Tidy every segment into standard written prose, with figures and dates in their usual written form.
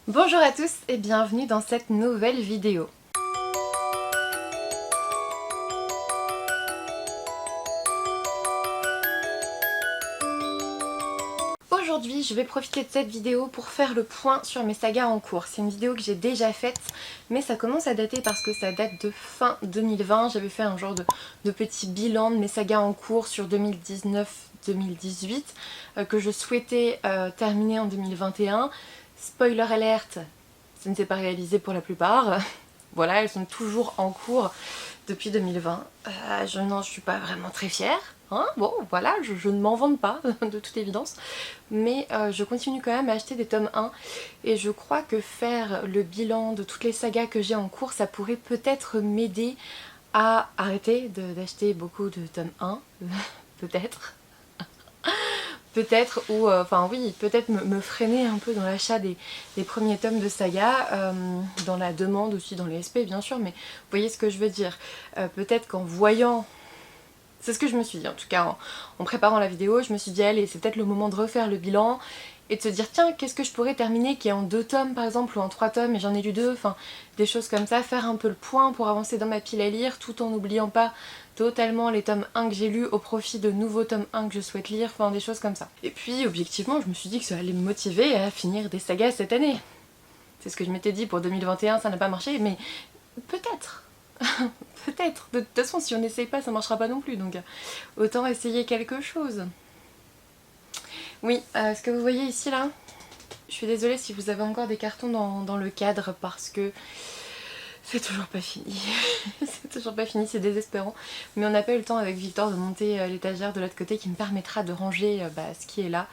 Bonjour à tous et bienvenue dans cette nouvelle vidéo. Aujourd'hui, je vais profiter de cette vidéo pour faire le point sur mes sagas en cours. C'est une vidéo que j'ai déjà faite, mais ça commence à dater parce que ça date de fin 2020. J'avais fait un genre de petit bilan de mes sagas en cours sur 2019-2018 que je souhaitais terminer en 2021. Spoiler alerte, ça ne s'est pas réalisé pour la plupart. Voilà, elles sont toujours en cours depuis 2020. Je suis pas vraiment très fière. Hein, bon, voilà, je ne m'en vante pas, de toute évidence. Mais je continue quand même à acheter des tomes 1. Et je crois que faire le bilan de toutes les sagas que j'ai en cours, ça pourrait peut-être m'aider à arrêter d'acheter beaucoup de tomes 1. Peut-être. Peut-être, ou enfin oui, peut-être me freiner un peu dans l'achat des premiers tomes de saga, dans la demande aussi, dans les SP bien sûr, mais vous voyez ce que je veux dire. Peut-être qu'en voyant, c'est ce que je me suis dit en tout cas, en préparant la vidéo, je me suis dit allez, c'est peut-être le moment de refaire le bilan et de se dire tiens, qu'est-ce que je pourrais terminer qui est en 2 tomes par exemple, ou en 3 tomes et j'en ai lu 2, enfin des choses comme ça, faire un peu le point pour avancer dans ma pile à lire tout en n'oubliant pas totalement les tomes 1 que j'ai lus au profit de nouveaux tomes 1 que je souhaite lire, enfin des choses comme ça. Et puis objectivement je me suis dit que ça allait me motiver à finir des sagas cette année. C'est ce que je m'étais dit pour 2021, ça n'a pas marché, mais peut-être. Peut-être. De toute façon si on n'essaye pas ça marchera pas non plus, donc autant essayer quelque chose. Oui, ce que vous voyez ici là, je suis désolée si vous avez encore des cartons dans le cadre parce que c'est toujours pas fini. C'est toujours pas fini, c'est désespérant. Mais on n'a pas eu le temps avec Victor de monter l'étagère de l'autre côté qui me permettra de ranger ce qui est là.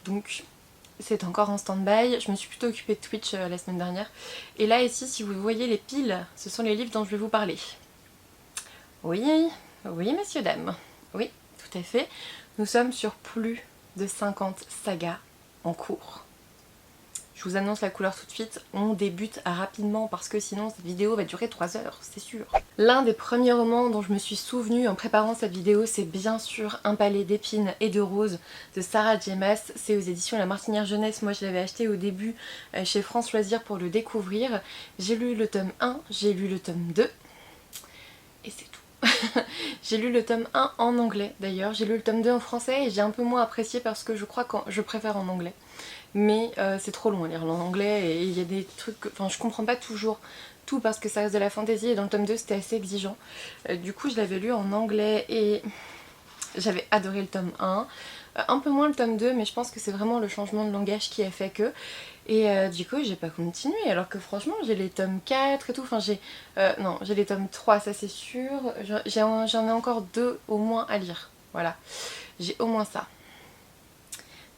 Donc c'est encore en stand-by. Je me suis plutôt occupée de Twitch la semaine dernière. Et là ici, si vous voyez les piles, ce sont les livres dont je vais vous parler. Oui, oui messieurs, dames. Oui, tout à fait. Nous sommes sur plus de 50 sagas en cours. Je vous annonce la couleur tout de suite, on débute rapidement parce que sinon cette vidéo va durer 3 heures, c'est sûr. L'un des premiers romans dont je me suis souvenue en préparant cette vidéo, c'est bien sûr Un palais d'épines et de roses de Sarah J. Maas. C'est aux éditions La Martinière Jeunesse. Moi je l'avais acheté au début chez France Loisirs pour le découvrir. J'ai lu le tome 1, j'ai lu le tome 2 et c'est tout. J'ai lu le tome 1 en anglais d'ailleurs, j'ai lu le tome 2 en français et j'ai un peu moins apprécié parce que je crois que je préfère en anglais. Mais c'est trop long à lire en anglais et il y a des trucs, enfin je comprends pas toujours tout parce que ça reste de la fantaisie et dans le tome 2 c'était assez exigeant. Du coup je l'avais lu en anglais et j'avais adoré le tome 1. Un peu moins le tome 2 mais je pense que c'est vraiment le changement de langage qui a fait que. Et du coup j'ai pas continué alors que franchement j'ai les tomes 4 et tout, enfin non j'ai les tomes 3 ça c'est sûr, j'en ai encore 2 au moins à lire, voilà, j'ai au moins ça.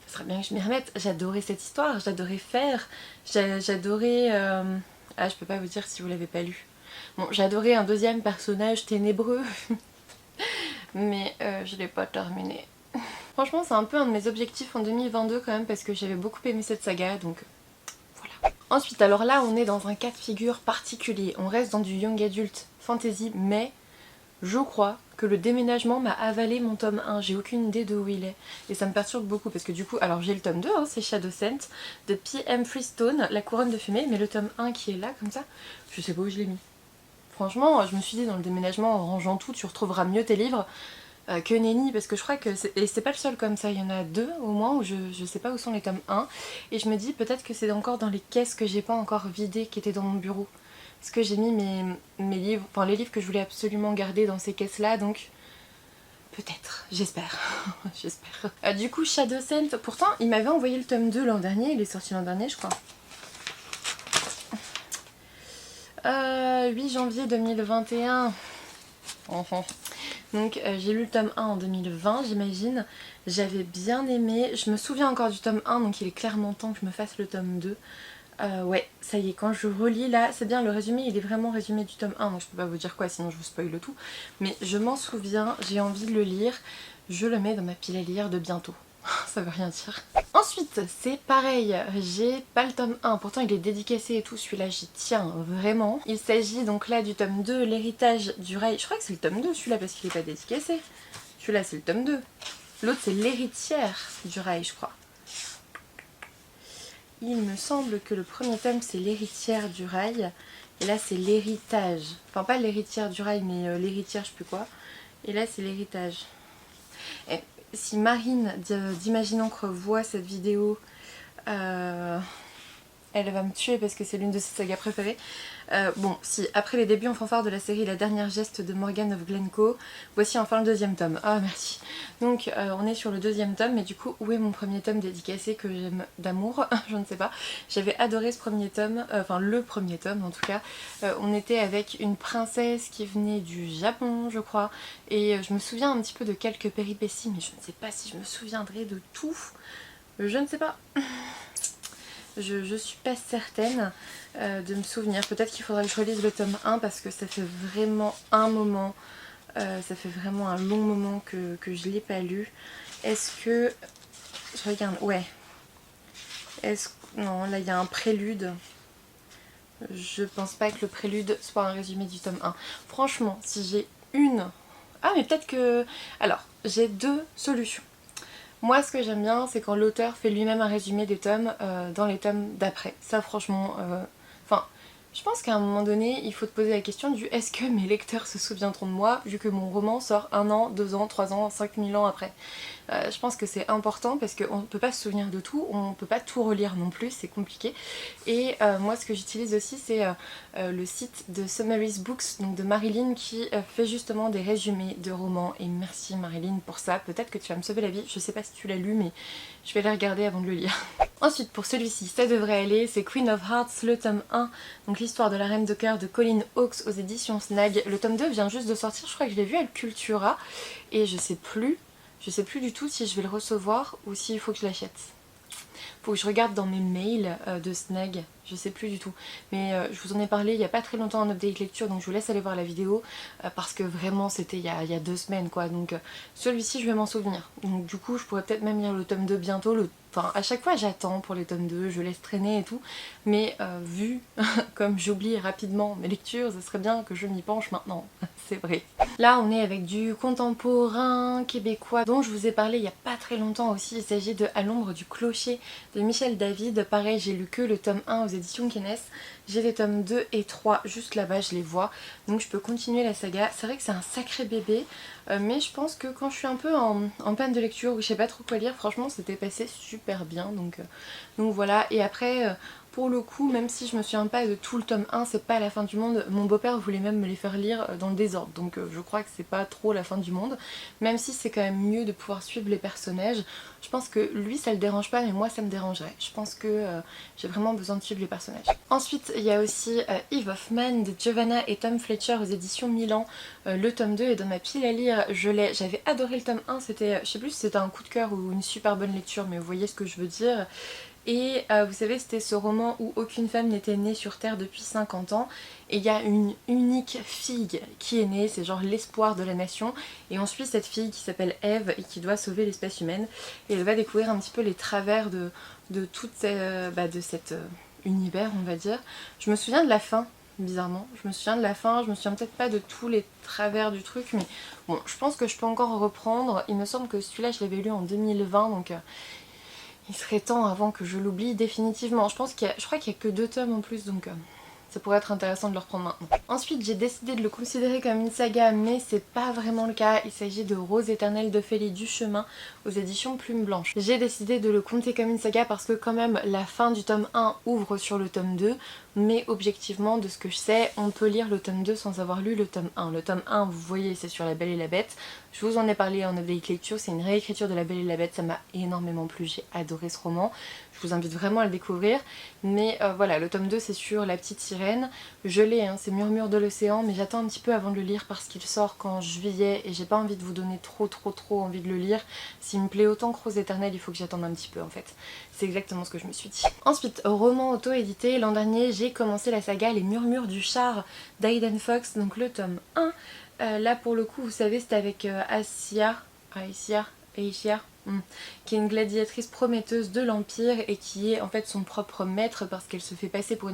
Ça serait bien que je m'y remette, j'adorais cette histoire, j'adorais faire, j'adorais... Ah je peux pas vous dire si vous l'avez pas lu. Bon j'adorais un deuxième personnage ténébreux, mais je l'ai pas terminé. Franchement c'est un peu un de mes objectifs en 2022 quand même parce que j'avais beaucoup aimé cette saga donc... Ensuite, alors là, on est dans un cas de figure particulier. On reste dans du young adult fantasy, mais je crois que le déménagement m'a avalé mon tome 1. J'ai aucune idée de où il est. Et ça me perturbe beaucoup parce que du coup, alors j'ai le tome 2, hein, c'est Shadow Scent, de P.M. Freestone, La couronne de fumée, mais le tome 1 qui est là, comme ça, je sais pas où je l'ai mis. Franchement, je me suis dit, dans le déménagement, en rangeant tout, tu retrouveras mieux tes livres que Nenni, parce que je crois que c'est pas le seul comme ça, il y en a 2 au moins où je sais pas où sont les tomes 1 et je me dis peut-être que c'est encore dans les caisses que j'ai pas encore vidées qui étaient dans mon bureau parce que j'ai mis mes livres, enfin les livres que je voulais absolument garder dans ces caisses là, donc peut-être, j'espère. J'espère. Du coup Shadow Scent, pourtant il m'avait envoyé le tome 2 l'an dernier, il est sorti l'an dernier je crois. 8 janvier 2021. Enfin. Donc j'ai lu le tome 1 en 2020 j'imagine, j'avais bien aimé, je me souviens encore du tome 1 donc il est clairement temps que je me fasse le tome 2. Ouais, ça y est, quand je relis là, c'est bien, le résumé il est vraiment résumé du tome 1 donc je peux pas vous dire quoi sinon je vous spoil le tout. Mais je m'en souviens, j'ai envie de le lire, je le mets dans ma pile à lire de bientôt. Ça veut rien dire. Ensuite, c'est pareil, j'ai pas le tome 1, pourtant il est dédicacé et tout, celui-là j'y tiens vraiment. Il s'agit donc là du tome 2, L'héritage du rail. Je crois que c'est le tome 2 celui-là parce qu'il est pas dédicacé. Celui-là c'est le tome 2. L'autre c'est L'héritière du rail je crois. il me semble que le premier tome c'est l'héritière du rail. Et là c'est l'héritage. Enfin pas l'héritière du rail mais l'héritière je sais plus quoi. Et là c'est l'héritage. Et si Marine d'Imagine Encre voit cette vidéo, elle va me tuer parce que c'est l'une de ses sagas préférées. Bon, si après les débuts en fanfare de la série La dernière geste de Morgan of Glencoe, voici enfin le deuxième tome. Ah merci. Donc on est sur le deuxième tome, mais du coup où est mon premier tome dédicacé que j'aime d'amour? Je ne sais pas. J'avais adoré ce premier tome, enfin le premier tome en tout cas. On était avec une princesse qui venait du Japon je crois, et je me souviens un petit peu de quelques péripéties, mais je ne sais pas si je me souviendrai de tout. Je ne sais pas. Je suis pas certaine de me souvenir. Peut-être qu'il faudra que je relise le tome 1 parce que ça fait vraiment un moment, ça fait vraiment un long moment que je l'ai pas lu. Est-ce que... Je regarde, ouais. Non, là il y a un prélude. Je pense pas que le prélude soit un résumé du tome 1. Franchement, si j'ai une... Ah mais peut-être que... Alors, j'ai deux solutions. Moi ce que j'aime bien c'est quand l'auteur fait lui-même un résumé des tomes dans les tomes d'après. Ça franchement, enfin je pense qu'à un moment donné il faut te poser la question du est-ce que mes lecteurs se souviendront de moi vu que mon roman sort 1 an, 2 ans, 3 ans, 5000 ans après. Je pense que c'est important parce qu'on ne peut pas se souvenir de tout, on ne peut pas tout relire non plus, c'est compliqué. Et moi ce que j'utilise aussi c'est le site de Summaries Books, donc de Marilyn qui fait justement des résumés de romans. Et merci Marilyn pour ça, peut-être que tu vas me sauver la vie, je sais pas si tu l'as lu mais je vais les regarder avant de le lire. Ensuite pour celui-ci, ça devrait aller, c'est Queen of Hearts, le tome 1, donc l'histoire de la reine de cœur de Colleen Hawkes aux éditions Snag. Le tome 2 vient juste de sortir, je crois que je l'ai vu à Cultura et je sais plus du tout si je vais le recevoir ou s'il faut que je l'achète. Faut que je regarde dans mes mails de Snag, je sais plus du tout. Mais je vous en ai parlé il y a pas très longtemps en update lecture, donc je vous laisse aller voir la vidéo parce que vraiment c'était il y a 2 semaines quoi. Donc celui-ci je vais m'en souvenir. Donc du coup je pourrais peut-être même lire le tome 2 bientôt. Enfin à chaque fois j'attends pour les tomes 2, je laisse traîner et tout. Mais vu comme j'oublie rapidement mes lectures, ce serait bien que je m'y penche maintenant, c'est vrai. Là on est avec du contemporain québécois dont je vous ai parlé il y a pas très longtemps aussi. Il s'agit de À l'ombre du clocher de Michel David. Pareil j'ai lu que le tome 1 aux éditions Kenes. J'ai les tomes 2 et 3 juste là-bas, je les vois. Donc je peux continuer la saga. C'est vrai que c'est un sacré bébé. Mais je pense que quand je suis un peu en panne de lecture ou je sais pas trop quoi lire, franchement c'était passé super bien. Donc voilà. Et après... pour le coup, même si je me souviens pas de tout le tome 1, c'est pas la fin du monde. Mon beau-père voulait même me les faire lire dans le désordre, donc je crois que c'est pas trop la fin du monde. Même si c'est quand même mieux de pouvoir suivre les personnages. Je pense que lui ça le dérange pas, mais moi ça me dérangerait. Je pense que j'ai vraiment besoin de suivre les personnages. Ensuite, il y a aussi Eve of Man de Giovanna et Tom Fletcher aux éditions Milan. Le tome 2 est dans ma pile à lire, je l'ai. J'avais adoré le tome 1, c'était, je sais plus si c'était un coup de cœur ou une super bonne lecture, mais vous voyez ce que je veux dire. Et vous savez, c'était ce roman où aucune femme n'était née sur Terre depuis 50 ans. Et il y a une unique fille qui est née, c'est genre l'espoir de la nation. Et on suit cette fille qui s'appelle Eve et qui doit sauver l'espèce humaine. Et elle va découvrir un petit peu les travers de tout cet univers, on va dire. Je me souviens de la fin, bizarrement. Je me souviens de la fin, je me souviens peut-être pas de tous les travers du truc. Mais bon, je pense que je peux encore reprendre. Il me semble que celui-là, je l'avais lu en 2020, donc... il serait temps avant que je l'oublie définitivement. Je crois qu'il y a que 2 tomes en plus, donc ça pourrait être intéressant de le reprendre maintenant. Ensuite, j'ai décidé de le considérer comme une saga, mais c'est pas vraiment le cas. Il s'agit de Rose éternelle d'Ophélie Duchemin aux éditions Plume Blanche. J'ai décidé de le compter comme une saga parce que quand même la fin du tome 1 ouvre sur le tome 2, mais objectivement, de ce que je sais, on peut lire le tome 2 sans avoir lu le tome 1. Le tome 1, vous voyez, c'est sur La Belle et la Bête. Je vous en ai parlé en update lecture, c'est une réécriture de La Belle et la Bête, ça m'a énormément plu, j'ai adoré ce roman. Je vous invite vraiment à le découvrir. Mais voilà, le tome 2 c'est sur La Petite Sirène. Je l'ai, hein, c'est Murmure de l'Océan, mais j'attends un petit peu avant de le lire parce qu'il sort qu'en juillet et j'ai pas envie de vous donner trop envie de le lire. S'il me plaît autant que Rose éternelle, il faut que j'attende un petit peu en fait. C'est exactement ce que je me suis dit. Ensuite, roman auto-édité, l'an dernier j'ai commencé la saga Les Murmures du Char d'Aiden Fox, donc le tome 1. Là pour le coup, vous savez, c'était avec Aishia, qui est une gladiatrice prometteuse de l'Empire et qui est en fait son propre maître parce qu'elle se fait passer pour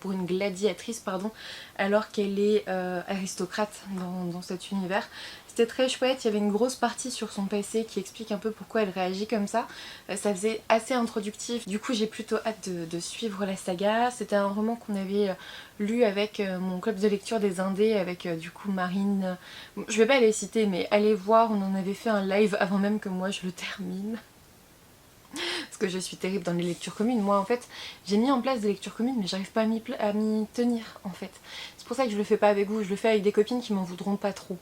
pour une gladiatrice pardon, alors qu'elle est aristocrate dans cet univers. C'était très chouette, il y avait une grosse partie sur son passé qui explique un peu pourquoi elle réagit comme ça. Ça faisait assez introductif, du coup j'ai plutôt hâte de suivre la saga. C'était un roman qu'on avait lu avec mon club de lecture des Indés, avec du coup Marine. Je vais pas les citer mais allez voir, on en avait fait un live avant même que moi je le termine. Parce que je suis terrible dans les lectures communes. Moi en fait j'ai mis en place des lectures communes mais j'arrive pas à m'y tenir en fait. C'est pour ça que je le fais pas avec vous, je le fais avec des copines qui m'en voudront pas trop.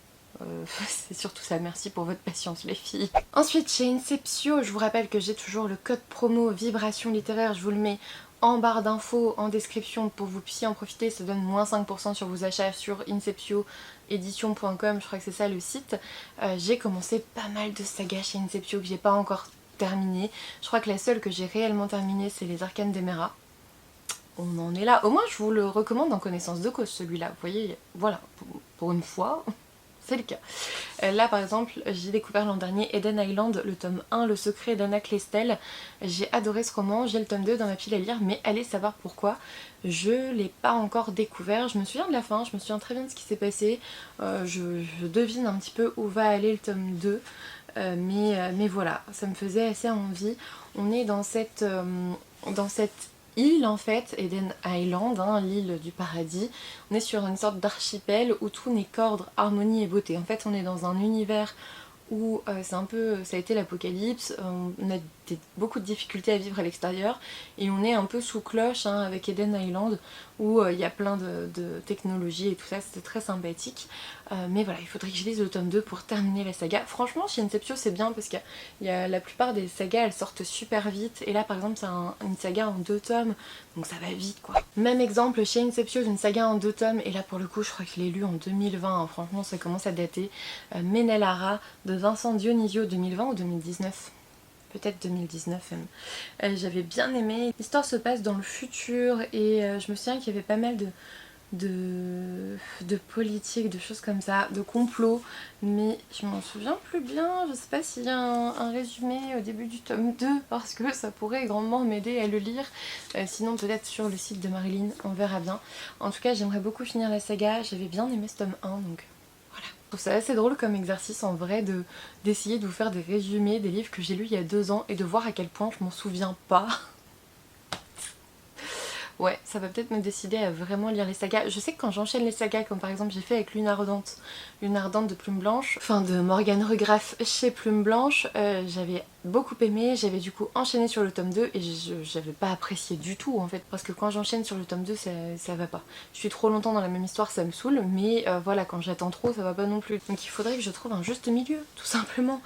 C'est surtout ça, merci pour votre patience les filles. Ensuite chez Inceptio, je vous rappelle que j'ai toujours le code promo Vibration littéraire, je vous le mets en barre d'infos, en description pour que vous puissiez en profiter, ça donne moins 5% sur vos achats sur inceptioedition.com, je crois que c'est ça le site. J'ai commencé pas mal de sagas chez Inceptio que j'ai pas encore terminé. Je crois que la seule que j'ai réellement terminée c'est les Arcanes d'Emera. On en est là, au moins je vous le recommande en connaissance de cause celui-là, vous voyez, voilà, pour une fois. C'est le cas. Là par exemple j'ai découvert l'an dernier Eden Island, le tome 1, Le secret d'Anna Klestel. J'ai adoré ce roman, j'ai le tome 2 dans ma pile à lire mais allez savoir pourquoi je l'ai pas encore découvert. Je me souviens de la fin, je me souviens très bien de ce qui s'est passé, je devine un petit peu où va aller le tome 2 mais voilà, ça me faisait assez envie. On est dans cette île en fait, Eden Island, hein, l'île du paradis. On est sur une sorte d'archipel où tout n'est qu'ordre, harmonie et beauté. En fait on est dans un univers où c'est un peu, ça a été l'apocalypse, on a beaucoup de difficultés à vivre à l'extérieur et on est un peu sous cloche hein, avec Eden Island où il y a plein de technologies et tout ça, c'était très sympathique. Mais voilà, il faudrait que je lise le tome 2 pour terminer la saga. Franchement chez Inceptio c'est bien parce qu'il y a la plupart des sagas elles sortent super vite et là par exemple c'est une saga en 2 tomes donc ça va vite quoi. Même exemple chez Inceptio d'une saga en 2 tomes et là pour le coup je crois que je l'ai lu en 2020, hein, franchement ça commence à dater. Menellara de Vincent Dionisio, 2020 ou 2019 ? Peut-être 2019 même. J'avais bien aimé. L'histoire se passe dans le futur et je me souviens qu'il y avait pas mal de politique, de choses comme ça, de complots, mais je m'en souviens plus bien. Je sais pas s'il y a un résumé au début du tome 2 parce que ça pourrait grandement m'aider à le lire. Sinon peut-être sur le site de Marilyn, on verra bien. En tout cas j'aimerais beaucoup finir la saga, j'avais bien aimé ce tome 1 donc voilà. Je trouve ça assez drôle comme exercice en vrai d'essayer de vous faire des résumés des livres que j'ai lus il y a 2 ans et de voir à quel point je m'en souviens pas. Ouais, ça va peut-être me décider à vraiment lire les sagas. Je sais que quand j'enchaîne les sagas, comme par exemple j'ai fait avec Lune Ardente de Plume Blanche, enfin de Morgane Regraff chez Plume Blanche, j'avais beaucoup aimé, j'avais du coup enchaîné sur le tome 2 et j'avais pas apprécié du tout en fait, parce que quand j'enchaîne sur le tome 2 ça va pas. Je suis trop longtemps dans la même histoire, ça me saoule, mais voilà, quand j'attends trop ça va pas non plus. Donc il faudrait que je trouve un juste milieu, tout simplement.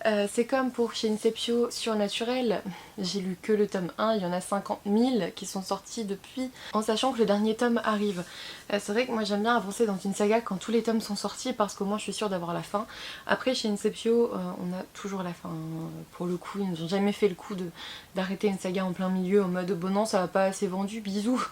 C'est comme pour chez Inceptio Surnaturel, j'ai lu que le tome 1, il y en a 50 000 qui sont sortis depuis, en sachant que le dernier tome arrive. C'est vrai que moi j'aime bien avancer dans une saga quand tous les tomes sont sortis parce qu'au moins je suis sûre d'avoir la fin. Après chez Inceptio on a toujours la fin, pour le coup ils nous ont jamais fait le coup d'arrêter une saga en plein milieu en mode bon non ça va pas assez vendu, bisous.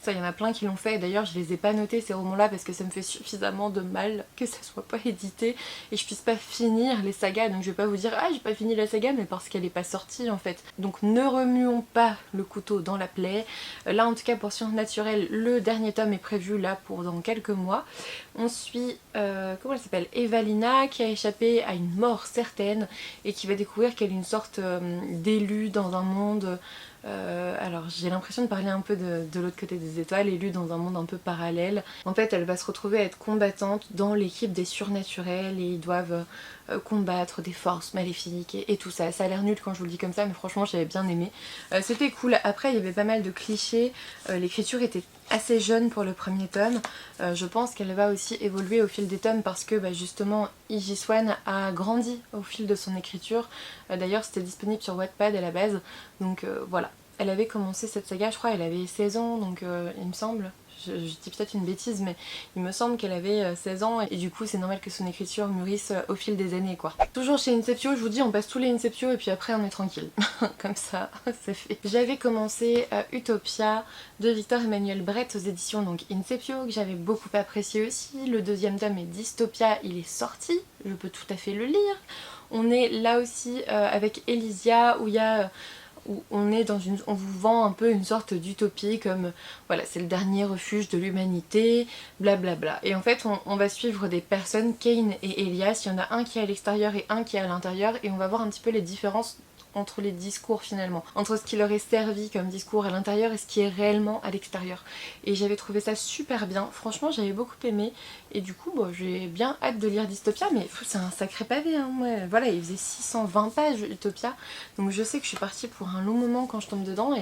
Ça, il y en a plein qui l'ont fait, d'ailleurs je les ai pas notés ces romans-là parce que ça me fait suffisamment de mal que ça soit pas édité et je puisse pas finir les sagas, donc je vais pas vous dire ah j'ai pas fini la saga mais parce qu'elle est pas sortie en fait. Donc ne remuons pas le couteau dans la plaie. Là en tout cas pour Surnaturel, le dernier tome est prévu là pour dans quelques mois. On suit, comment elle s'appelle, Evalina qui a échappé à une mort certaine et qui va découvrir qu'elle est une sorte d'élue dans un monde... alors j'ai l'impression de parler un peu de l'autre côté des étoiles, élue dans un monde un peu parallèle. En fait elle va se retrouver à être combattante dans l'équipe des surnaturels et ils doivent combattre des forces maléfiques et tout ça. Ça a l'air nul quand je vous le dis comme ça mais franchement j'avais bien aimé. C'était cool. Après il y avait pas mal de clichés, l'écriture était assez jeune pour le premier tome. Je pense qu'elle va aussi évoluer au fil des tomes parce que justement Iji Swan a grandi au fil de son écriture. D'ailleurs c'était disponible sur Wattpad à la base, donc voilà. Elle avait commencé cette saga, je crois elle avait 16 ans, donc il me semble. Je dis peut-être une bêtise mais il me semble qu'elle avait 16 ans et du coup c'est normal que son écriture mûrisse au fil des années quoi. Toujours chez Inceptio, je vous dis on passe tous les Inceptio et puis après on est tranquille. Comme ça c'est fait. J'avais commencé Utopia de Victor Emmanuel Brett aux éditions donc Inceptio que j'avais beaucoup apprécié aussi. Le deuxième tome est Dystopia, il est sorti, je peux tout à fait le lire. On est là aussi avec Elysia où il y a... où on vous vend un peu une sorte d'utopie comme voilà, c'est le dernier refuge de l'humanité, blablabla. Et en fait on va suivre des personnes, Kane et Elias, il y en a un qui est à l'extérieur et un qui est à l'intérieur, et on va voir un petit peu les différences entre les discours finalement, entre ce qui leur est servi comme discours à l'intérieur et ce qui est réellement à l'extérieur. Et j'avais trouvé ça super bien, franchement j'avais beaucoup aimé, et du coup bon, j'ai bien hâte de lire Dystopia, mais c'est un sacré pavé, hein. Ouais, voilà, il faisait 620 pages Utopia, donc je sais que je suis partie pour un long moment quand je tombe dedans,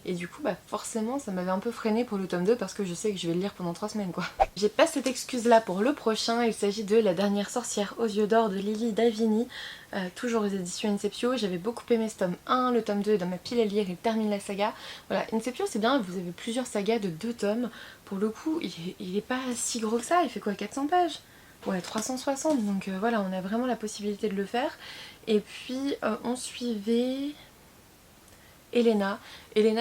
et du coup bah forcément ça m'avait un peu freiné pour le tome 2 parce que je sais que je vais le lire pendant 3 semaines quoi. J'ai pas cette excuse là pour le prochain, il s'agit de La dernière sorcière aux yeux d'or de Lily Davini, toujours aux éditions Inceptio. J'avais beaucoup aimé ce tome 1, le tome 2 est dans ma pile à lire, il termine la saga. Voilà, Inceptio c'est bien, vous avez plusieurs sagas de 2 tomes, pour le coup il est pas si gros que ça, il fait quoi, 400 pages? Ouais, 360, donc voilà, on a vraiment la possibilité de le faire. Et puis on suivait Elena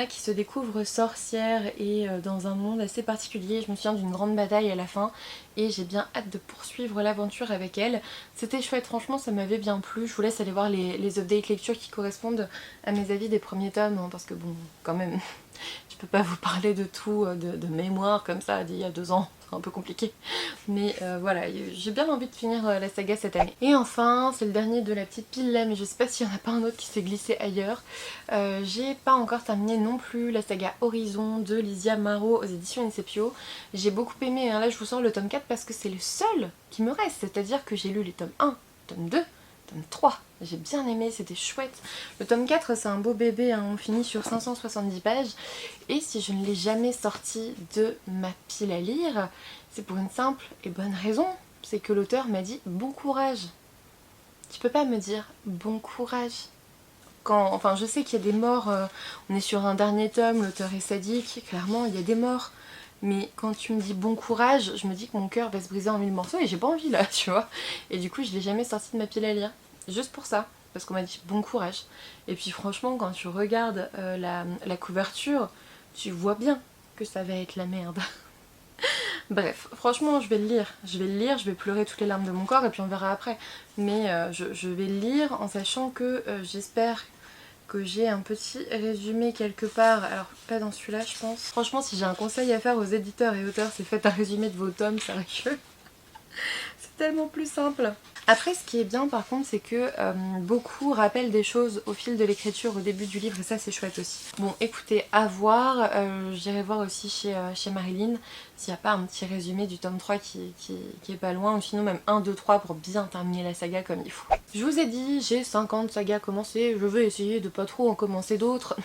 qui se découvre sorcière et dans un monde assez particulier. Je me souviens d'une grande bataille à la fin et j'ai bien hâte de poursuivre l'aventure avec elle. C'était chouette, franchement ça m'avait bien plu. Je vous laisse aller voir les update lectures qui correspondent à mes avis des premiers tomes, hein, parce que bon, quand même, je peux pas vous parler de tout de mémoire comme ça d'il y a 2 ans, c'est un peu compliqué. Mais voilà, j'ai bien envie de finir la saga cette année. Et enfin, c'est le dernier de la petite pile là, mais je sais pas s'il y en a pas un autre qui s'est glissé ailleurs. J'ai pas encore terminé non plus la saga Horizon de Lizia Maro aux éditions Inceptio. J'ai beaucoup aimé, hein. Là je vous sors le tome 4 parce que c'est le seul qui me reste, c'est-à-dire que j'ai lu les tomes 1, tome 2, tome 3. J'ai bien aimé, c'était chouette. Le tome 4 c'est un beau bébé, hein. On finit sur 570 pages. Et si je ne l'ai jamais sorti de ma pile à lire, c'est pour une simple et bonne raison, c'est que l'auteur m'a dit bon courage. Tu peux pas me dire bon courage. Enfin je sais qu'il y a des morts, on est sur un dernier tome, l'auteur est sadique, clairement il y a des morts. Mais quand tu me dis bon courage, je me dis que mon cœur va se briser en 1000 morceaux et j'ai pas envie là, tu vois. Et du coup je l'ai jamais sorti de ma pile à lire, juste pour ça, parce qu'on m'a dit bon courage. Et puis franchement quand tu regardes la couverture, tu vois bien que ça va être la merde. Bref, franchement je vais le lire, je vais pleurer toutes les larmes de mon corps et puis on verra après. Mais je vais le lire en sachant que j'espère que j'ai un petit résumé quelque part, alors pas dans celui-là je pense. Franchement si j'ai un conseil à faire aux éditeurs et auteurs, c'est faites un résumé de vos tomes, sérieux. C'est tellement plus simple. Après ce qui est bien par contre c'est que beaucoup rappellent des choses au fil de l'écriture au début du livre et ça c'est chouette aussi. Bon écoutez, à voir, j'irai voir aussi chez Marilyn s'il n'y a pas un petit résumé du tome 3 qui est pas loin, ou sinon même 1, 2, 3 pour bien terminer la saga comme il faut. Je vous ai dit, j'ai 50 sagas commencées, je vais essayer de pas trop en commencer d'autres.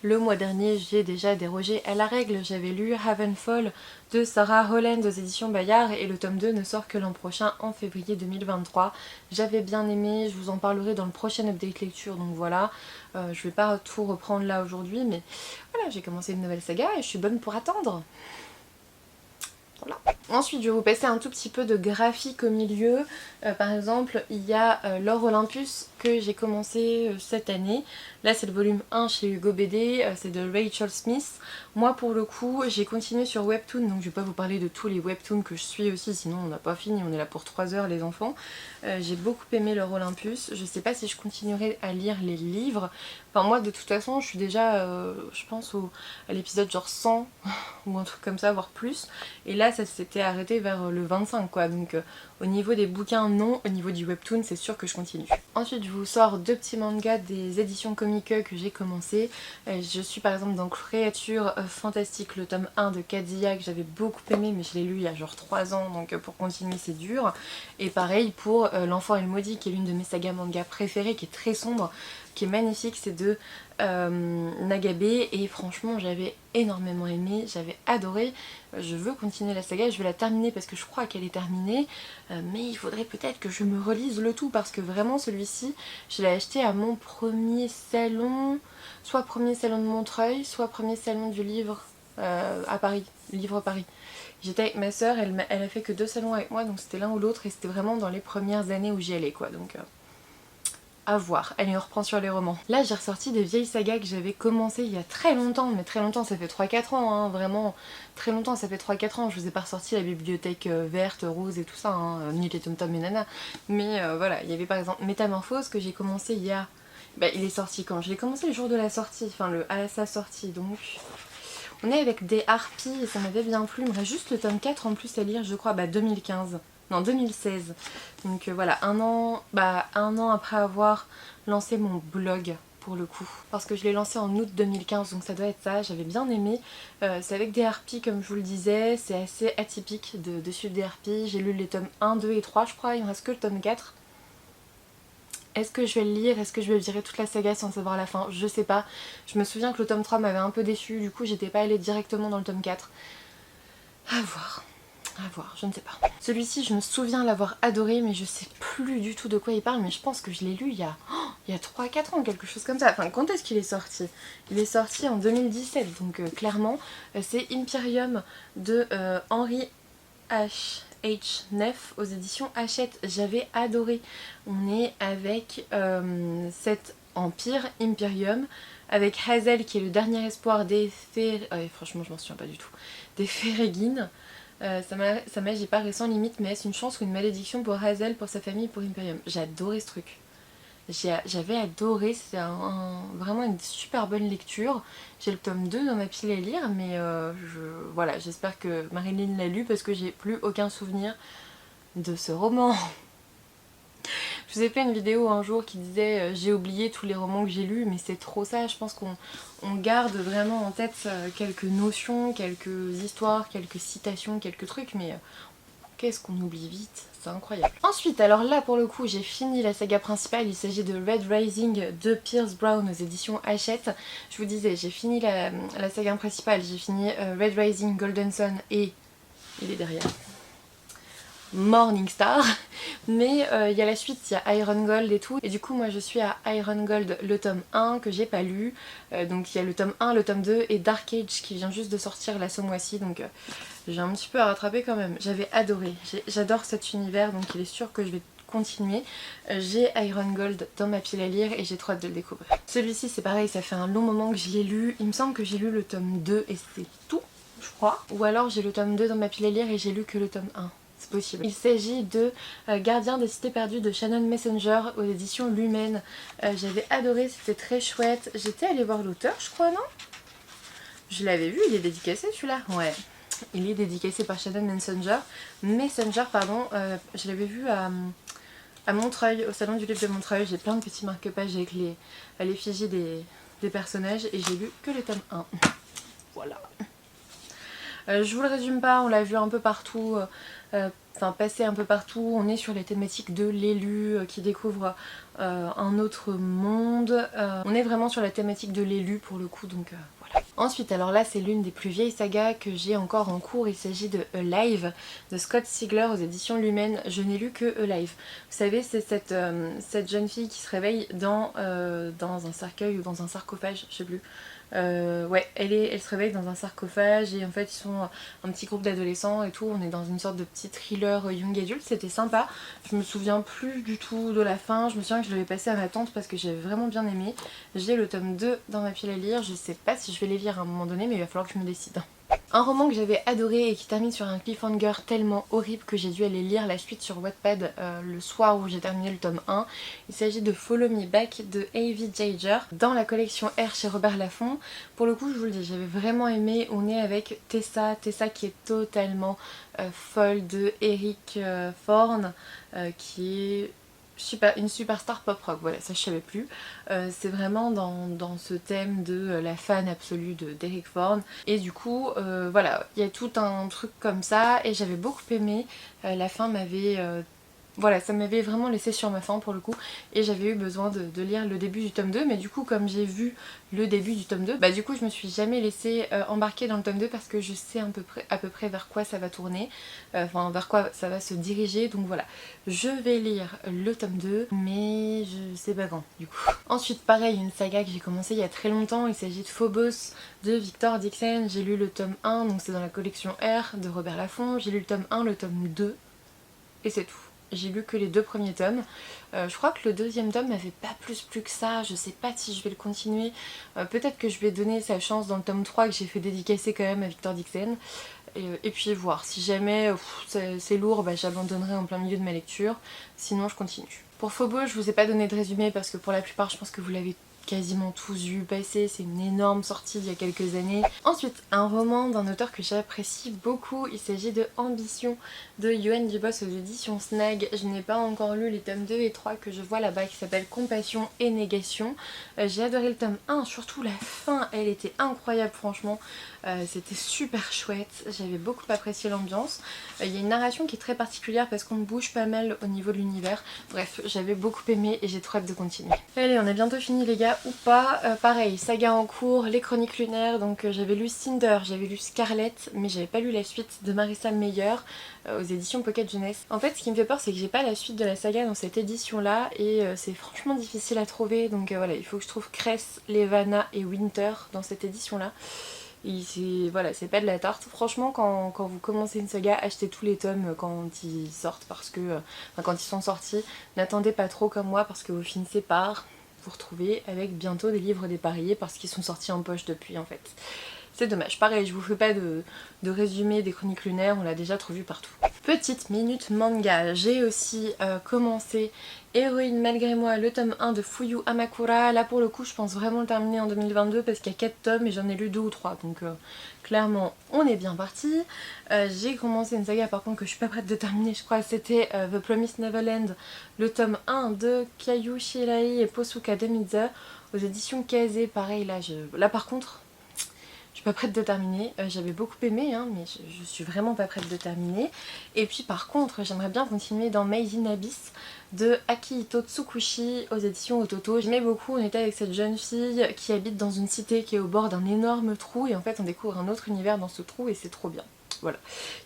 Le mois dernier j'ai déjà dérogé à la règle, j'avais lu Havenfall de Sarah Holland aux éditions Bayard et le tome 2 ne sort que l'an prochain en février 2023. J'avais bien aimé, je vous en parlerai dans le prochain update lecture, donc voilà. Je vais pas tout reprendre là aujourd'hui, mais voilà, j'ai commencé une nouvelle saga et je suis bonne pour attendre. Voilà. Ensuite, je vais vous passer un tout petit peu de graphique au milieu. Par exemple, il y a l'Or Olympus que j'ai commencé cette année. Là, c'est le volume 1 chez Hugo BD, c'est de Rachel Smith. Moi, pour le coup, j'ai continué sur Webtoon, donc je vais pas vous parler de tous les Webtoons que je suis aussi, sinon on n'a pas fini, on est là pour 3 heures les enfants. J'ai beaucoup aimé l'Or Olympus. Je sais pas si je continuerai à lire les livres. Enfin, moi, de toute façon, je suis déjà, je pense, à l'épisode genre 100 ou un truc comme ça, voire plus. Et là, ça s'était arrêté vers le 25 quoi, donc au niveau des bouquins non, au niveau du webtoon c'est sûr que je continue. Ensuite je vous sors 2 petits mangas des éditions Comique que j'ai commencé. Je suis par exemple dans Créature Fantastique, le tome 1 de Kadia que j'avais beaucoup aimé mais je l'ai lu il y a genre 3 ans donc pour continuer c'est dur. Et pareil pour L'Enfant et le Maudit qui est l'une de mes sagas manga préférées, qui est très sombre, qui est magnifique, c'est de Nagabe et franchement j'avais énormément aimé, j'avais adoré. Je veux continuer la saga, je vais la terminer parce que je crois qu'elle est terminée, mais il faudrait peut-être que je me relise le tout parce que vraiment celui-ci je l'ai acheté à mon premier salon, soit premier salon de Montreuil, soit premier salon du livre à Paris, Livre Paris. J'étais avec ma soeur, elle a fait que 2 salons avec moi donc c'était l'un ou l'autre et c'était vraiment dans les premières années où j'y allais quoi, donc à voir. Allez, on reprend sur les romans. Là j'ai ressorti des vieilles sagas que j'avais commencé il y a très longtemps, mais très longtemps, ça fait 3-4 ans, hein, vraiment très longtemps, ça fait 3-4 ans. Je vous ai pas ressorti la bibliothèque verte, rose et tout ça, hein, ni les tom-tom et nana. Mais voilà, il y avait par exemple Métamorphose que j'ai commencé il y a Bah il est sorti quand? Je l'ai commencé le jour de la sortie, enfin à sa sortie, donc... On est avec des harpies et ça m'avait bien plu, il me reste juste le tome 4 en plus à lire je crois, 2015, non 2016. Donc voilà, un an après avoir lancé mon blog pour le coup. Parce que je l'ai lancé en août 2015 donc ça doit être ça, j'avais bien aimé. C'est avec des harpies comme je vous le disais, c'est assez atypique de suivre des harpies. J'ai lu les tomes 1, 2 et 3 je crois, il me reste que le tome 4. Est-ce que je vais le lire? Est-ce que je vais virer toute la saga sans savoir la fin? Je sais pas. Je me souviens que le tome 3 m'avait un peu déçu, du coup j'étais pas allée directement dans le tome 4. À voir. À voir, je ne sais pas. Celui-ci, je me souviens l'avoir adoré, mais je sais plus du tout de quoi il parle, mais je pense que je l'ai lu il y a 3-4 ans, quelque chose comme ça. Enfin, quand est-ce qu'il est sorti? Il est sorti en 2017, donc clairement, c'est Imperium de Henry H. Neff aux éditions Hachette. J'avais adoré. On est avec cet empire, Imperium, avec Hazel qui est le dernier espoir des franchement je m'en souviens pas du tout. Des Ferégines. Sa magie paraît sans limite, mais est-ce une chance ou une malédiction pour Hazel, pour sa famille, pour Imperium? J'ai adoré ce truc. J'avais adoré, c'était vraiment une super bonne lecture. J'ai le tome 2 dans ma pile à lire, mais voilà, j'espère que Marilyn l'a lu parce que j'ai plus aucun souvenir de ce roman. Je vous ai fait une vidéo un jour qui disait j'ai oublié tous les romans que j'ai lus, mais c'est trop ça. Je pense qu'on garde vraiment en tête quelques notions, quelques histoires, quelques citations, quelques trucs, mais qu'est-ce qu'on oublie vite, c'est incroyable. Ensuite, alors là pour le coup j'ai fini la saga principale, il s'agit de Red Rising de Pierce Brown aux éditions Hachette. Je vous disais, j'ai fini la saga principale, j'ai fini Red Rising, Golden Sun et il est derrière Morning Star, mais il y a la suite, il y a Iron Gold et tout, et du coup moi je suis à Iron Gold le tome 1 que j'ai pas lu, donc il y a le tome 1, le tome 2 et Dark Age qui vient juste de sortir là ce mois-ci, donc j'ai un petit peu à rattraper quand même. J'avais adoré, j'adore cet univers, donc il est sûr que je vais continuer. J'ai Iron Gold dans ma pile à lire et j'ai trop hâte de le découvrir. Celui-ci c'est pareil, ça fait un long moment que je l'ai lu, il me semble que j'ai lu le tome 2 et c'est tout, je crois, ou alors j'ai le tome 2 dans ma pile à lire et j'ai lu que le tome 1. C'est possible. Il s'agit de Gardien des cités perdues de Shannon Messenger aux éditions Lumen. J'avais adoré, c'était très chouette. J'étais allée voir l'auteur, je crois, non? Je l'avais vu, il est dédicacé celui-là. Ouais, il est dédicacé par Shannon Messenger, pardon. Je l'avais vu à Montreuil, au salon du livre de Montreuil. J'ai plein de petits marque-pages avec l'effigie des personnages et j'ai lu que le tome 1. Voilà. Je vous le résume pas, on l'a vu un peu partout, enfin passer un peu partout. On est sur les thématiques de l'élu qui découvre un autre monde. On est vraiment sur la thématique de l'élu pour le coup, donc voilà. Ensuite, alors là c'est l'une des plus vieilles sagas que j'ai encore en cours. Il s'agit de Alive de Scott Sigler aux éditions Lumen. Je n'ai lu que Alive. Vous savez, c'est cette jeune fille qui se réveille dans un cercueil ou dans un sarcophage, je sais plus. Ouais, elle se réveille dans un sarcophage et en fait ils sont un petit groupe d'adolescents et tout, on est dans une sorte de petit thriller young adult, c'était sympa. Je me souviens plus du tout de la fin, je me souviens que je l'avais passé à ma tante parce que j'avais vraiment bien aimé. J'ai le tome 2 dans ma pile à lire, je sais pas si je vais les lire à un moment donné mais il va falloir que je me décide. Un roman que j'avais adoré et qui termine sur un cliffhanger tellement horrible que j'ai dû aller lire la suite sur Wattpad le soir où j'ai terminé le tome 1. Il s'agit de Follow Me Back de A.V. Jager dans la collection R chez Robert Laffont. Pour le coup je vous le dis, j'avais vraiment aimé. On est avec Tessa qui est totalement folle de Eric Forne qui est une superstar pop rock, voilà, ça je savais plus. C'est vraiment dans ce thème de la fan absolue d'Eric Forne. Et du coup, voilà, il y a tout un truc comme ça et j'avais beaucoup aimé. La fin m'avait... voilà, ça m'avait vraiment laissé sur ma faim pour le coup et j'avais eu besoin de lire le début du tome 2, mais du coup comme j'ai vu le début du tome 2, bah du coup je me suis jamais laissée embarquer dans le tome 2 parce que je sais à peu près vers quoi ça va tourner, enfin vers quoi ça va se diriger, donc voilà. Je vais lire le tome 2 mais je sais pas quand du coup. Ensuite pareil, une saga que j'ai commencé il y a très longtemps, il s'agit de Phobos de Victor Dixon. J'ai lu le tome 1, donc c'est dans la collection R de Robert Laffont, j'ai lu le tome 1, le tome 2 et c'est tout. J'ai lu que les 2 premiers tomes. Je crois que le 2e tome m'avait pas plus plu que ça. Je sais pas si je vais le continuer. Peut-être que je vais donner sa chance dans le tome 3 que j'ai fait dédicacer quand même à Victor Dixon. Et puis voir. Si jamais c'est lourd, bah, j'abandonnerai en plein milieu de ma lecture. Sinon je continue. Pour Phobo, je vous ai pas donné de résumé parce que pour la plupart, je pense que vous l'avez quasiment tous vu passer, c'est une énorme sortie il y a quelques années. Ensuite, un roman d'un auteur que j'apprécie beaucoup, il s'agit de Ambition de Yoann Dubos aux éditions Snag. Je n'ai pas encore lu les tomes 2 et 3 que je vois là-bas qui s'appellent Compassion et Négation. J'ai adoré le tome 1, surtout la fin, elle était incroyable franchement. C'était super chouette, j'avais beaucoup apprécié l'ambiance. Il y a une narration qui est très particulière parce qu'on bouge pas mal au niveau de l'univers. Bref, j'avais beaucoup aimé et j'ai trop hâte de continuer. Allez, on a bientôt fini les gars, ou pas. Pareil, saga en cours, les chroniques lunaires, donc j'avais lu Cinder, j'avais lu Scarlett, mais j'avais pas lu la suite de Marissa Meyer aux éditions Pocket Jeunesse. En fait, ce qui me fait peur, c'est que j'ai pas la suite de la saga dans cette édition-là et c'est franchement difficile à trouver, donc voilà, il faut que je trouve Cress, Levana et Winter dans cette édition-là. Voilà, c'est pas de la tarte. Franchement, quand vous commencez une saga, achetez tous les tomes quand ils sortent parce que, quand ils sont sortis. N'attendez pas trop comme moi parce que vous finissez par vous retrouver avec bientôt des livres dépareillés parce qu'ils sont sortis en poche depuis en fait. C'est dommage. Pareil, je vous fais pas de résumé des chroniques lunaires, on l'a déjà trop vu partout. Petite minute manga, j'ai aussi commencé Héroïne malgré moi, le tome 1 de Fuyu Amakura. Là pour le coup je pense vraiment le terminer en 2022 parce qu'il y a 4 tomes et j'en ai lu 2 ou 3, donc clairement on est bien parti. J'ai commencé une saga par contre que je suis pas prête de terminer, je crois, c'était The Promised Neverland, le tome 1 de Kayu Shirai et Posuka Demize aux éditions Kaze. Pareil, là par contre je suis pas prête de terminer, j'avais beaucoup aimé hein, mais je suis vraiment pas prête de terminer. Et puis par contre j'aimerais bien continuer dans Made in Abyss de Akihito Tsukushi aux éditions Ototo. J'aimais beaucoup, on était avec cette jeune fille qui habite dans une cité qui est au bord d'un énorme trou et en fait on découvre un autre univers dans ce trou et c'est trop bien. Voilà,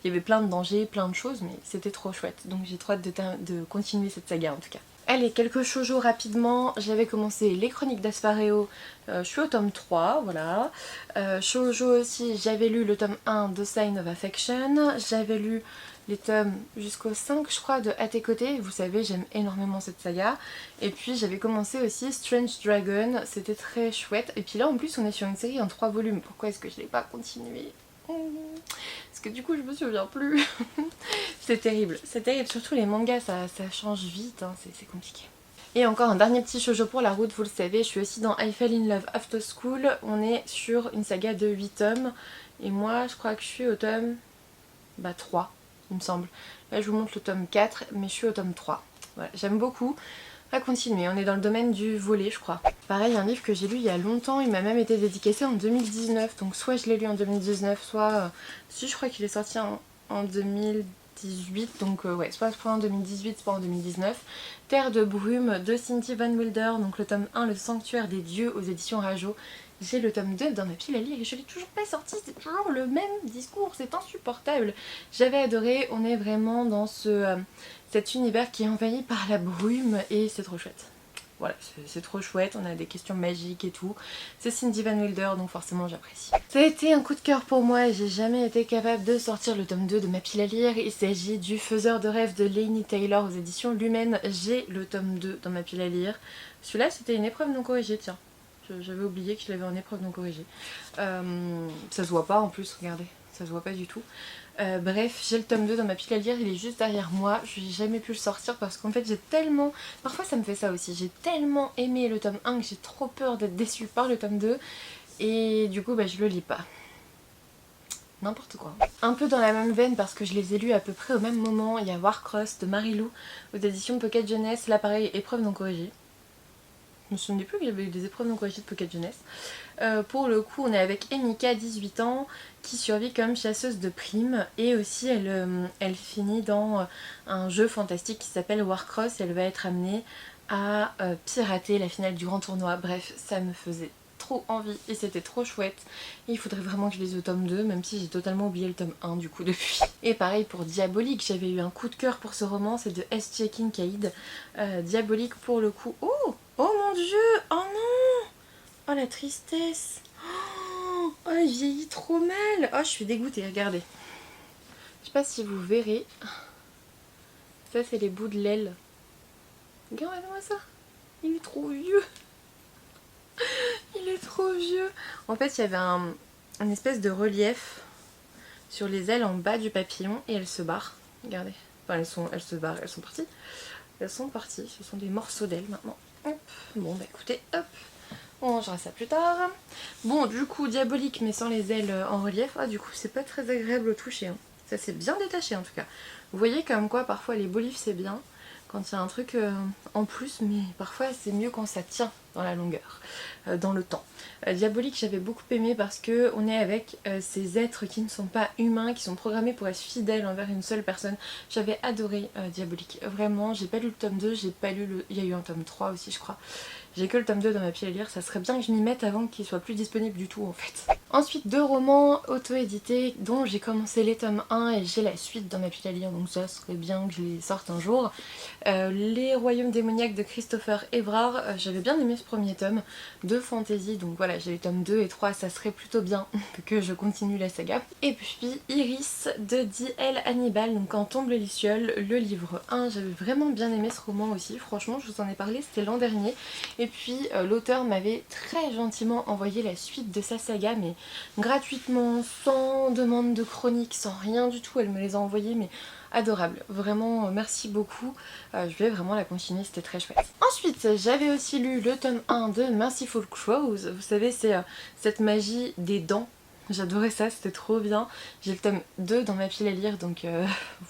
il y avait plein de dangers, plein de choses mais c'était trop chouette, donc j'ai trop hâte de continuer cette saga en tout cas. Allez, quelques shoujo rapidement, j'avais commencé les chroniques d'Aspareo, je suis au tome 3, voilà. Shoujo aussi, j'avais lu le tome 1 de Sign of Affection, j'avais lu les tomes jusqu'au 5 je crois de À tes côtés, vous savez j'aime énormément cette saga. Et puis j'avais commencé aussi Strange Dragon, c'était très chouette. Et puis là en plus on est sur une série en 3 volumes, pourquoi est-ce que je l'ai pas continué? Parce que du coup je me souviens plus. C'est terrible, surtout les mangas ça change vite, hein. C'est compliqué. Et encore un dernier petit shoujo pour la route, vous le savez, je suis aussi dans I Fell in Love After School, on est sur une saga de 8 tomes, et moi je crois que je suis au tome 3, il me semble. Là je vous montre le tome 4, mais je suis au tome 3. Voilà, j'aime beaucoup. On va continuer, on est dans le domaine du volet je crois. Pareil, un livre que j'ai lu il y a longtemps, il m'a même été dédicacé en 2019, donc soit je l'ai lu en 2019, soit... si je crois qu'il est sorti en 2018, donc ouais, soit en 2018, soit en 2019. Terre de brume de Cindy Van Wilder, donc le tome 1, Le sanctuaire des dieux aux éditions Rajo. J'ai le tome 2 dans ma pile à lire et je l'ai toujours pas sorti, c'est toujours le même discours, c'est insupportable. J'avais adoré, on est vraiment dans cet univers qui est envahi par la brume et c'est trop chouette. Voilà, c'est trop chouette, on a des questions magiques et tout. C'est Cindy Van Wilder, donc forcément j'apprécie. Ça a été un coup de cœur pour moi et j'ai jamais été capable de sortir le tome 2 de ma pile à lire. Il s'agit du Faiseur de rêves de Laini Taylor aux éditions Lumen. J'ai le tome 2 dans ma pile à lire. Celui-là c'était une épreuve non corrigée, tiens. J'avais oublié que je l'avais en épreuve non corrigée. Ça se voit pas en plus, regardez. Ça se voit pas du tout. Bref, j'ai le tome 2 dans ma pile à lire, il est juste derrière moi. Je n'ai jamais pu le sortir parce qu'en fait j'ai tellement... Parfois ça me fait ça aussi. J'ai tellement aimé le tome 1 que j'ai trop peur d'être déçue par le tome 2. Et du coup je le lis pas. N'importe quoi. Un peu dans la même veine parce que je les ai lus à peu près au même moment. Il y a Warcross de Marilou aux éditions Pocket Jeunesse. Là pareil, épreuve non corrigée. Je me souvenais plus qu'il y avait eu des épreuves non corrigées de Pocket Jeunesse. Pour le coup, on est avec Emika, 18 ans, qui survit comme chasseuse de primes. Et aussi, elle finit dans un jeu fantastique qui s'appelle Warcross. Elle va être amenée à pirater la finale du grand tournoi. Bref, ça me faisait trop envie et c'était trop chouette. Et il faudrait vraiment que je lise le tome 2, même si j'ai totalement oublié le tome 1 du coup depuis. Et pareil pour Diabolique, j'avais eu un coup de cœur pour ce roman, c'est de S.J. Kincaid. Diabolique pour le coup... Oh mon dieu! Oh non! Oh la tristesse! Oh elle vieillit trop mal! Oh je suis dégoûtée, regardez. Je sais pas si vous verrez. Ça c'est les bouts de l'aile. Regardez-moi ça! Il est trop vieux! Il est trop vieux! En fait il y avait un espèce de relief sur les ailes en bas du papillon et elles se barrent. Regardez. Enfin elles se barrent, elles sont parties. elles sont parties, ce sont des morceaux d'ailes maintenant. Hop. Bon bah écoutez, hop, on mangera ça plus tard. Bon du coup diabolique mais sans les ailes en relief, ah du coup c'est pas très agréable au toucher, hein. Ça s'est bien détaché en tout cas. Vous voyez comme quoi parfois les bolifs c'est bien quand il y a un truc en plus, mais parfois c'est mieux quand ça tient dans la longueur, dans le temps. Diabolique j'avais beaucoup aimé parce que on est avec ces êtres qui ne sont pas humains, qui sont programmés pour être fidèles envers une seule personne. J'avais adoré Diabolique, vraiment. J'ai pas lu le tome 2, j'ai pas lu le... il y a eu un tome 3 aussi je crois. J'ai que le tome 2 dans ma pile à lire, ça serait bien que je m'y mette avant qu'il soit plus disponible du tout en fait. Ensuite 2 romans auto-édités dont j'ai commencé les tomes 1 et j'ai la suite dans ma pile à lire, donc ça serait bien que je les sorte un jour. Les Royaumes démoniaques de Christopher Evrard, j'avais bien aimé ce premier tome de fantasy, donc voilà j'ai les tomes 2 et 3, ça serait plutôt bien que je continue la saga. Et puis Iris de D.L. Hannibal, donc Quand tombe les lucioles, le livre 1, j'avais vraiment bien aimé ce roman aussi, franchement je vous en ai parlé, c'était l'an dernier. Et puis l'auteur m'avait très gentiment envoyé la suite de sa saga, mais gratuitement, sans demande de chronique, sans rien du tout, elle me les a envoyés, mais adorable, vraiment merci beaucoup, je vais vraiment la continuer, c'était très chouette. Ensuite j'avais aussi lu le tome 1 de Merciful Crows, vous savez c'est cette magie des dents. J'adorais ça, c'était trop bien. J'ai le tome 2 dans ma pile à lire, donc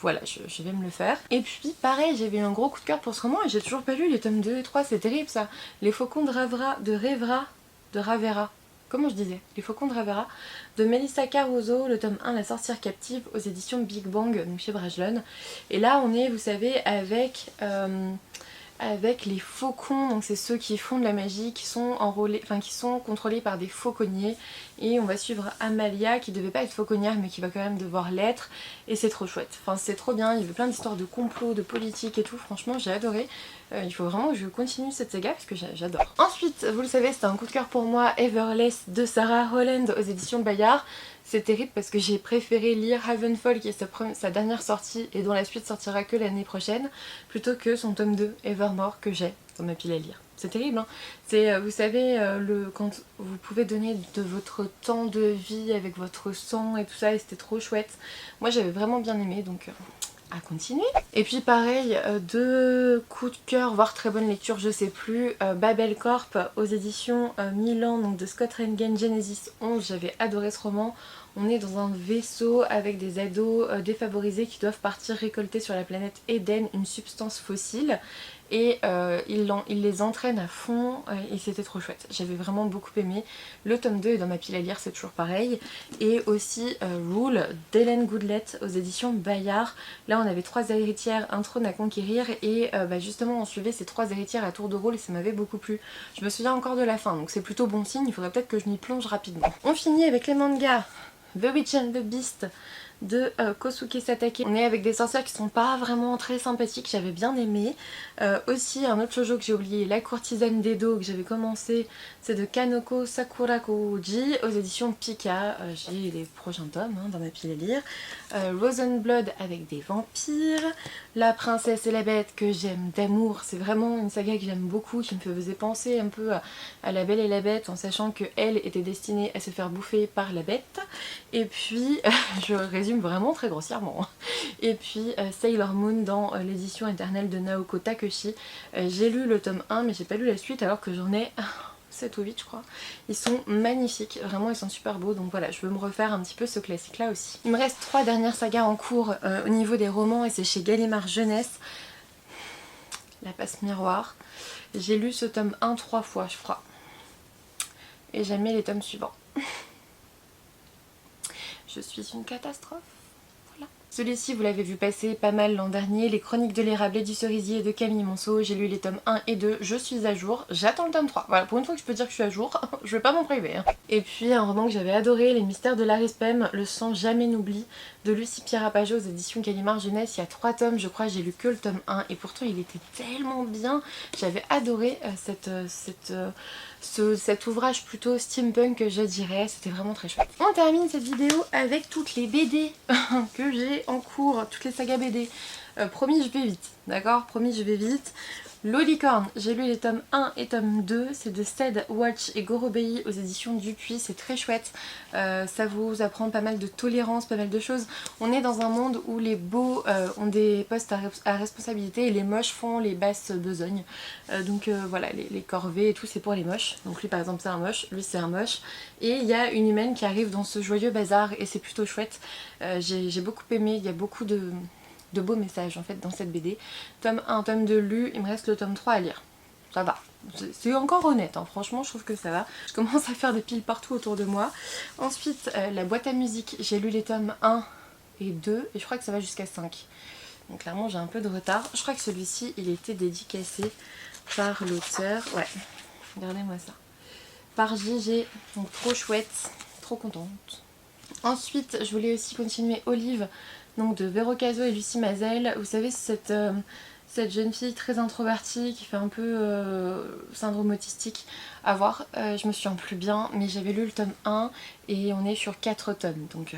voilà, je vais me le faire. Et puis pareil, j'avais eu un gros coup de cœur pour ce roman et j'ai toujours pas lu les tomes 2 et 3, c'est terrible ça. Les Faucons de Ravera. Comment je disais? Les Faucons de Ravera, de Melissa Caruso, le tome 1, La sorcière captive, aux éditions Big Bang, donc chez Brajlon. Et là on est, vous savez, avec les faucons, donc c'est ceux qui font de la magie, qui sont enrôlés, enfin qui sont contrôlés par des fauconniers, et on va suivre Amalia qui devait pas être fauconnière mais qui va quand même devoir l'être, et c'est trop chouette, enfin c'est trop bien, il y avait plein d'histoires de complots, de politique et tout, franchement j'ai adoré. Il faut vraiment que je continue cette saga parce que j'adore. Ensuite, vous le savez, c'était un coup de cœur pour moi, Everless de Sarah Holland aux éditions Bayard. C'est terrible parce que j'ai préféré lire Havenfall qui est sa dernière sortie et dont la suite sortira que l'année prochaine, plutôt que son tome 2, Evermore, que j'ai dans ma pile à lire. C'est terrible, hein. C'est, vous savez, quand vous pouvez donner de votre temps de vie avec votre sang et tout ça, et c'était trop chouette. Moi j'avais vraiment bien aimé, donc... à continuer. Et puis pareil, 2 coups de cœur, voire très bonne lecture, je sais plus, Babel Corp aux éditions Milan, donc de Scott Rengen, Genesis 11, j'avais adoré ce roman. On est dans un vaisseau avec des ados défavorisés qui doivent partir récolter sur la planète Eden une substance fossile et il les entraîne à fond et c'était trop chouette. J'avais vraiment beaucoup aimé. Le tome 2 est dans ma pile à lire, c'est toujours pareil. Et aussi Rule d'Hélène Goodlet aux éditions Bayard. Là on avait 3 héritières, un trône à conquérir et justement on suivait ces 3 héritières à tour de rôle et ça m'avait beaucoup plu. Je me souviens encore de la fin donc c'est plutôt bon signe, il faudrait peut-être que je m'y plonge rapidement. On finit avec les mangas The Witch and the Beast de Kosuke Satake. On est avec des sorcières qui sont pas vraiment très sympathiques, j'avais bien aimé. Aussi un autre shoujo que j'ai oublié, La courtisane d'Edo, que j'avais commencé, c'est de Kanoko Sakurakoji aux éditions Pika. J'ai les prochains tomes dans ma pile à lire. Rose and Blood avec des vampires. La princesse et la bête que j'aime d'amour, c'est vraiment une saga que j'aime beaucoup, qui me faisait penser un peu à La Belle et la Bête en sachant qu'elle était destinée à se faire bouffer par la bête. Et puis, je résume vraiment très grossièrement. Et puis Sailor Moon dans l'édition éternelle de Naoko Takeuchi. J'ai lu le tome 1 mais j'ai pas lu la suite alors que j'en ai 7 ou 8 je crois. Ils sont magnifiques, vraiment ils sont super beaux, donc voilà, je veux me refaire un petit peu ce classique là aussi. Il me reste 3 dernières sagas en cours au niveau des romans et c'est chez Gallimard Jeunesse. La Passe Miroir. J'ai lu ce tome 1 3 fois je crois. Et j'aime les tomes suivants. Je suis une catastrophe. Voilà. Celui-ci, vous l'avez vu passer pas mal l'an dernier, Les Chroniques de l'érable et du cerisier de Camille Monceau. J'ai lu les tomes 1 et 2, je suis à jour. J'attends le tome 3. Voilà, pour une fois que je peux dire que je suis à jour, je vais pas m'en priver. Et puis un roman que j'avais adoré, Les Mystères de Laris Pem, Le sang jamais n'oublie, de Lucie Pierre Apagé aux éditions Gallimard Jeunesse. Il y a 3 tomes, je crois, j'ai lu que le tome 1 et pourtant il était tellement bien. J'avais adoré cet ouvrage plutôt steampunk, je dirais, c'était vraiment très chouette. On termine cette vidéo avec toutes les BD que j'ai en cours, toutes les sagas BD. Promis je vais vite, d'accord? Promis je vais vite. Lolicorne, j'ai lu les tomes 1 et tome 2, c'est de Stead, Watch et Gorobei aux éditions Dupuis, c'est très chouette, ça vous apprend pas mal de tolérance, pas mal de choses. On est dans un monde où les beaux ont des postes à responsabilité et les moches font les basses besognes. Donc voilà, les corvées et tout c'est pour les moches. Donc lui par exemple c'est un moche, lui c'est un moche. Et il y a une humaine qui arrive dans ce joyeux bazar et c'est plutôt chouette. J'ai beaucoup aimé, il y a beaucoup de beaux messages en fait dans cette BD. Tome 1, tome 2 lu, il me reste le tome 3 à lire. Ça va, c'est encore honnête, hein. Franchement je trouve que ça va. Je commence à faire des piles partout autour de moi. Ensuite, la boîte à musique, j'ai lu les tomes 1 et 2 et je crois que ça va jusqu'à 5. Donc clairement j'ai un peu de retard. Je crois que celui-ci il était dédicacé par l'auteur. Ouais, regardez-moi ça. Par JG, donc trop chouette, trop contente. Ensuite, je voulais aussi continuer Olive, donc de Vero Caso et Lucie Mazel. Vous savez, cette jeune fille très introvertie qui fait un peu syndrome autistique à voir. Je me souviens plus bien, mais j'avais lu le tome 1 et on est sur 4 tomes, donc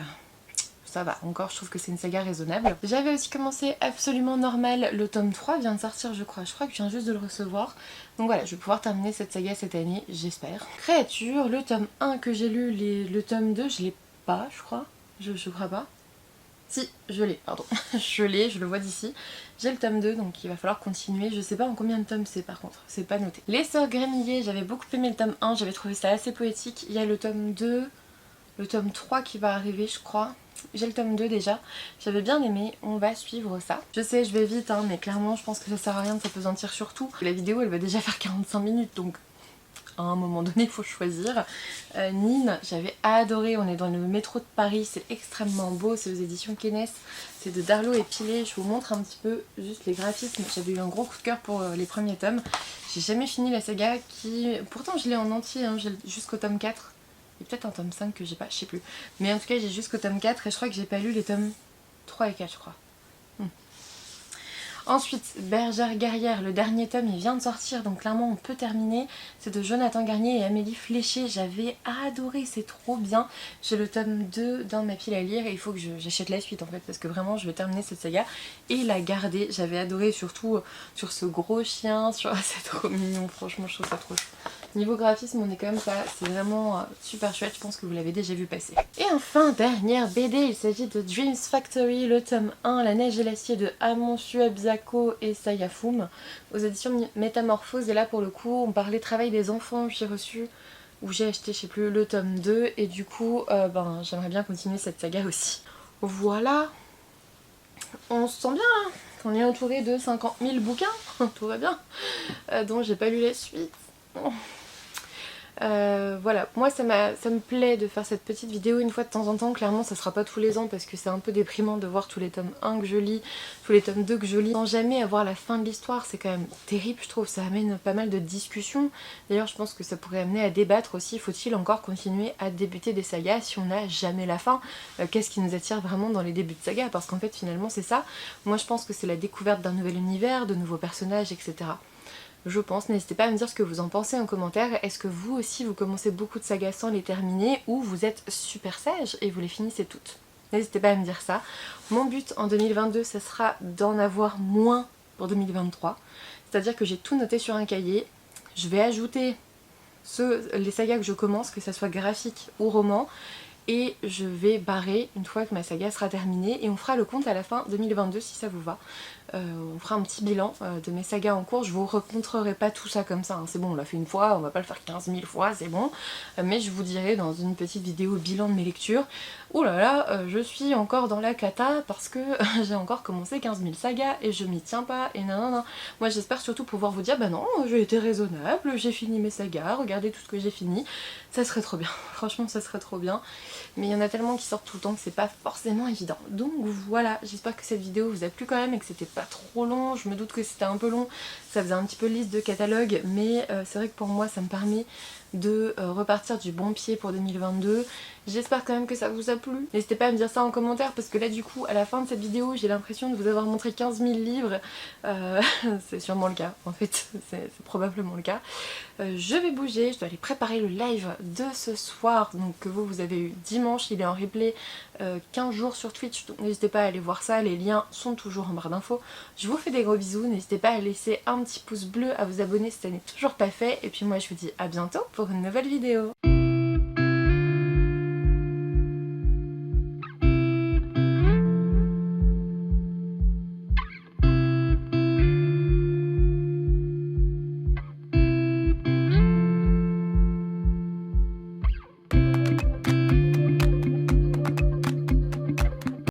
ça va. Encore, je trouve que c'est une saga raisonnable. J'avais aussi commencé Absolument Normal, le tome 3 vient de sortir je crois. Je crois que je viens juste de le recevoir. Donc voilà, je vais pouvoir terminer cette saga cette année, j'espère. Créature, le tome 1 que j'ai lu, le tome 2, je l'ai pas, je crois. Je crois pas. Si, je l'ai, pardon. Je l'ai, je le vois d'ici. J'ai le tome 2, donc il va falloir continuer. Je sais pas en combien de tomes c'est par contre, c'est pas noté. Les Sœurs Grémillet, j'avais beaucoup aimé le tome 1, j'avais trouvé ça assez poétique. Il y a le tome 2, le tome 3 qui va arriver je crois. J'ai le tome 2 déjà, j'avais bien aimé, on va suivre ça. Je sais, je vais vite, hein, mais clairement je pense que ça sert à rien de s'apesantir sur tout. La vidéo elle va déjà faire 45 minutes, donc à un moment donné il faut choisir. Nine, j'avais adoré, on est dans le métro de Paris, c'est extrêmement beau, c'est aux éditions Kenes, c'est de Darlo et Pilet. Je vous montre un petit peu juste les graphismes, j'avais eu un gros coup de cœur pour les premiers tomes. J'ai jamais fini la saga qui, pourtant je l'ai en entier, hein, jusqu'au tome 4. Il y a peut-être un tome 5 que j'ai pas, je sais plus. Mais en tout cas j'ai jusqu'au tome 4 et je crois que j'ai pas lu les tomes 3 et 4 je crois. Ensuite, Bergère guerrière, le dernier tome il vient de sortir, donc clairement on peut terminer. C'est de Jonathan Garnier et Amélie Fléché, j'avais adoré, c'est trop bien. J'ai le tome 2 dans ma pile à lire et il faut que j'achète la suite en fait, parce que vraiment je vais terminer cette saga et la garder. J'avais adoré surtout sur ce gros chien, c'est trop mignon, franchement je trouve ça trop chou. Niveau graphisme on est comme ça, c'est vraiment super chouette, je pense que vous l'avez déjà vu passer. Et enfin, dernière BD, il s'agit de Dreams Factory, le tome 1, La neige et l'acier de Amon Suabzako et Sayafum, aux éditions Métamorphose. Et là pour le coup, on parlait travail des enfants, j'ai reçu, ou j'ai acheté, je sais plus, le tome 2, et du coup, j'aimerais bien continuer cette saga aussi. Voilà, on se sent bien là, on est entouré de 50 000 bouquins, tout va bien, dont j'ai pas lu la suite. Voilà, moi ça me plaît de faire cette petite vidéo une fois de temps en temps. Clairement ça sera pas tous les ans parce que c'est un peu déprimant de voir tous les tomes 1 que je lis, tous les tomes 2 que je lis sans jamais avoir la fin de l'histoire. C'est quand même terrible je trouve, ça amène pas mal de discussions. D'ailleurs je pense que ça pourrait amener à débattre aussi, faut-il encore continuer à débuter des sagas si on n'a jamais la fin? Qu'est-ce qui nous attire vraiment dans les débuts de sagas? Parce qu'en fait finalement c'est ça, moi je pense que c'est la découverte d'un nouvel univers, de nouveaux personnages, etc. Je pense, n'hésitez pas à me dire ce que vous en pensez en commentaire. Est-ce que vous aussi vous commencez beaucoup de sagas sans les terminer ou vous êtes super sage et vous les finissez toutes? N'hésitez pas à me dire ça. Mon but en 2022 ce sera d'en avoir moins pour 2023. C'est-à-dire que j'ai tout noté sur un cahier. Je vais ajouter les sagas que je commence, que ça soit graphique ou roman. Et je vais barrer une fois que ma saga sera terminée et on fera le compte à la fin 2022 si ça vous va. On fera un petit bilan de mes sagas en cours. Je vous remontrerai pas tout ça comme ça, hein. C'est bon, on l'a fait une fois, on va pas le faire 15 000 fois, c'est bon. Mais je vous dirai dans une petite vidéo bilan de mes lectures. Ouh là là, je suis encore dans la cata parce que j'ai encore commencé 15 000 sagas et je m'y tiens pas et nanana. Moi j'espère surtout pouvoir vous dire, bah non, j'ai été raisonnable, j'ai fini mes sagas, regardez tout ce que j'ai fini. Ça serait trop bien, franchement ça serait trop bien. Mais il y en a tellement qui sortent tout le temps que c'est pas forcément évident. Donc voilà, j'espère que cette vidéo vous a plu quand même et que c'était pas trop long. Je me doute que c'était un peu long, ça faisait un petit peu liste de catalogue, mais c'est vrai que pour moi ça me permet de repartir du bon pied pour 2022. J'espère quand même que ça vous a plu. N'hésitez pas à me dire ça en commentaire parce que là du coup à la fin de cette vidéo j'ai l'impression de vous avoir montré 15 000 livres. C'est sûrement le cas en fait, c'est probablement le cas. Je vais bouger, je dois aller préparer le live de ce soir donc que vous avez eu dimanche, il est en replay 15 jours sur Twitch, donc n'hésitez pas à aller voir ça, les liens sont toujours en barre d'infos. Je vous fais des gros bisous, n'hésitez pas à laisser un petit pouce bleu, à vous abonner si ça n'est toujours pas fait et puis moi je vous dis à bientôt pour une nouvelle vidéo.